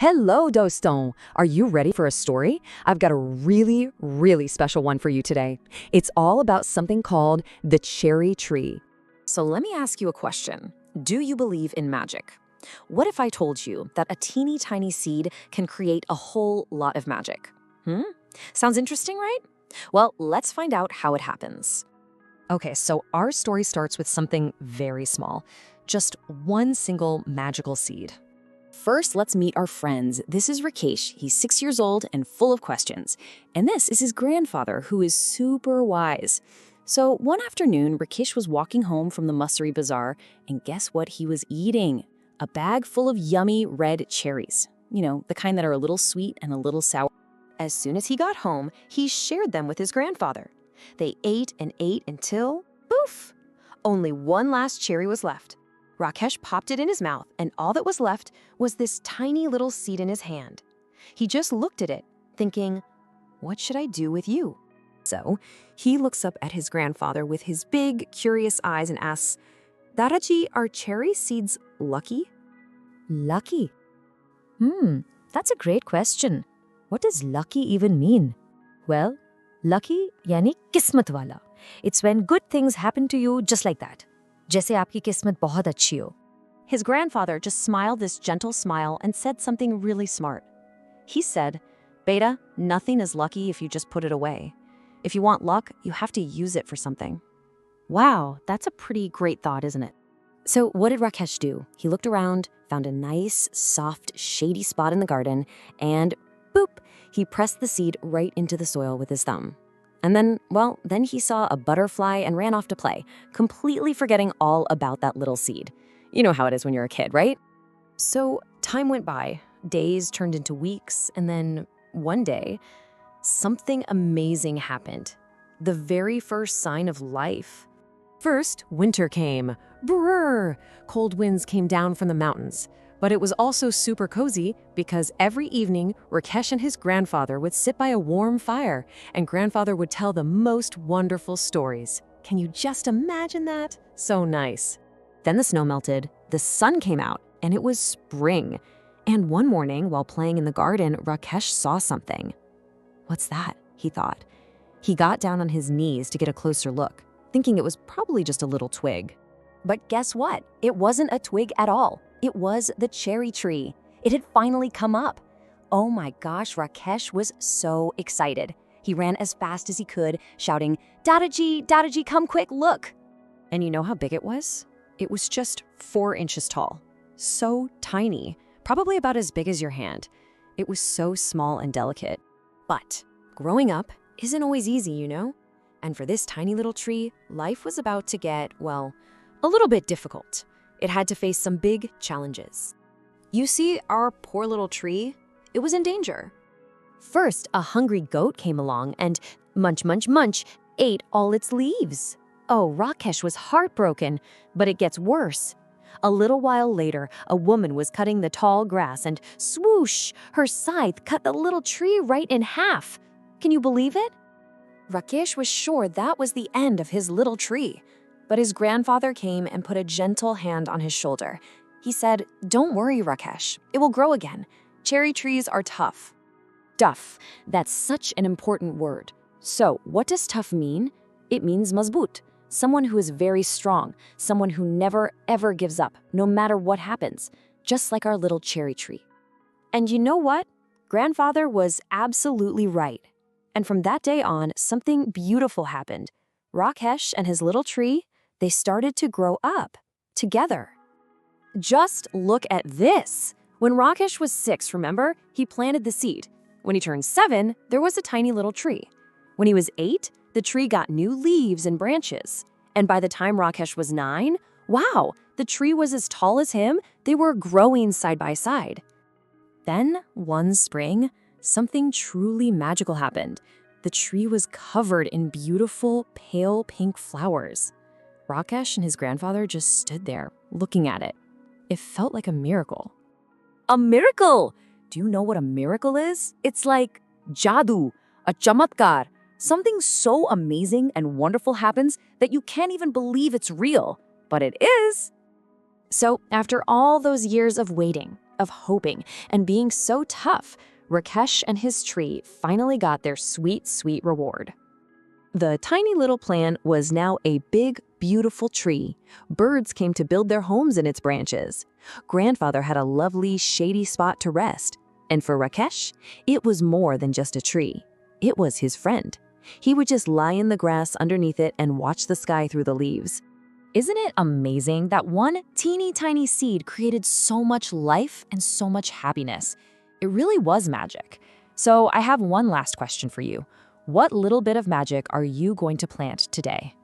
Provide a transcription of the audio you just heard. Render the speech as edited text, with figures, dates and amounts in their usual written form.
Hello, doston! Are you ready for a story? I've got a really special one for you today. It's all about something called the cherry tree. So let me ask you a question. Do you believe in magic? What if I told you that a teeny tiny seed can create a whole lot of magic? Sounds interesting, right? Well, let's find out how it happens. Okay, so our story starts with something very small. Just one single magical seed. First, let's meet our friends. This is Rakesh. He's 6 years old and full of questions. And this is his grandfather, who is super wise. So one afternoon, Rakesh was walking home from the Mussoorie Bazaar, and guess what he was eating? A bag full of yummy red cherries. You know, the kind that are a little sweet and a little sour. As soon as he got home, he shared them with his grandfather. They ate and ate until, poof! Only one last cherry was left. Rakesh popped it in his mouth, and all that was left was this tiny little seed in his hand. He just looked at it, thinking, what should I do with you? So he looks up at his grandfather with his big, curious eyes and asks, Dadaji, are cherry seeds lucky? Lucky? That's a great question. What does lucky even mean? Well, lucky yani kismat wala. It's when good things happen to you just like that. जैसे आपकी किस्मत बहुत अच्छी हो. His grandfather just smiled this gentle smile and said something really smart. He said, Beta, nothing is lucky if you just put it away. If you want luck, you have to use it for something. Wow, that's a pretty great thought, isn't it? So what did Rakesh do? He looked around, found a nice, soft, shady spot in the garden, and boop, he pressed the seed right into the soil with his thumb. And then he saw a butterfly and ran off to play, completely forgetting all about that little seed. You know how it is when you're a kid, right? So time went by, days turned into weeks, and then one day, something amazing happened. The very first sign of life. First, winter came. Brrr! Cold winds came down from the mountains. But it was also super cozy because every evening, Rakesh and his grandfather would sit by a warm fire, and grandfather would tell the most wonderful stories. Can you just imagine that? So nice. Then the snow melted, the sun came out, and it was spring. And one morning, while playing in the garden, Rakesh saw something. What's that? He thought. He got down on his knees to get a closer look, thinking it was probably just a little twig. But guess what? It wasn't a twig at all. It was the cherry tree. It had finally come up. Oh my gosh, Rakesh was so excited. He ran as fast as he could, shouting, Dadaji, Dadaji, come quick, look. And you know how big it was? It was just 4 inches tall. So tiny, probably about as big as your hand. It was so small and delicate. But growing up isn't always easy, you know? And for this tiny little tree, life was about to get, well, a little bit difficult. It had to face some big challenges. You see, our poor little tree, it was in danger. First, a hungry goat came along and munch, ate all its leaves. Oh, Rakesh was heartbroken, but it gets worse. A little while later, a woman was cutting the tall grass and swoosh, her scythe cut the little tree right in half. Can you believe it? Rakesh was sure that was the end of his little tree. But his grandfather came and put a gentle hand on his shoulder. He said, Don't worry, Rakesh. It will grow again. Cherry trees are tough. Tough. That's such an important word. So, what does tough mean? It means mazboot, someone who is very strong, someone who never, ever gives up, no matter what happens, just like our little cherry tree. And you know what? Grandfather was absolutely right. And from that day on, something beautiful happened. Rakesh and his little tree, they started to grow up together. Just look at this. When Rakesh was 6, remember, he planted the seed. When he turned 7, there was a tiny little tree. When he was 8, the tree got new leaves and branches. And by the time Rakesh was 9, wow, the tree was as tall as him. They were growing side by side. Then, one spring, something truly magical happened. The tree was covered in beautiful, pale pink flowers. Rakesh and his grandfather just stood there, looking at it. It felt like a miracle. A miracle! Do you know what a miracle is? It's like jadoo, a chamatkar. Something so amazing and wonderful happens that you can't even believe it's real. But it is. So, after all those years of waiting, of hoping and being so tough, Rakesh and his tree finally got their sweet, sweet reward. The tiny little plant was now a big, beautiful tree. Birds came to build their homes in its branches. Grandfather had a lovely, shady spot to rest. And for Rakesh, it was more than just a tree. It was his friend. He would just lie in the grass underneath it and watch the sky through the leaves. Isn't it amazing that one teeny tiny seed created so much life and so much happiness? It really was magic. So I have one last question for you. What little bit of magic are you going to plant today?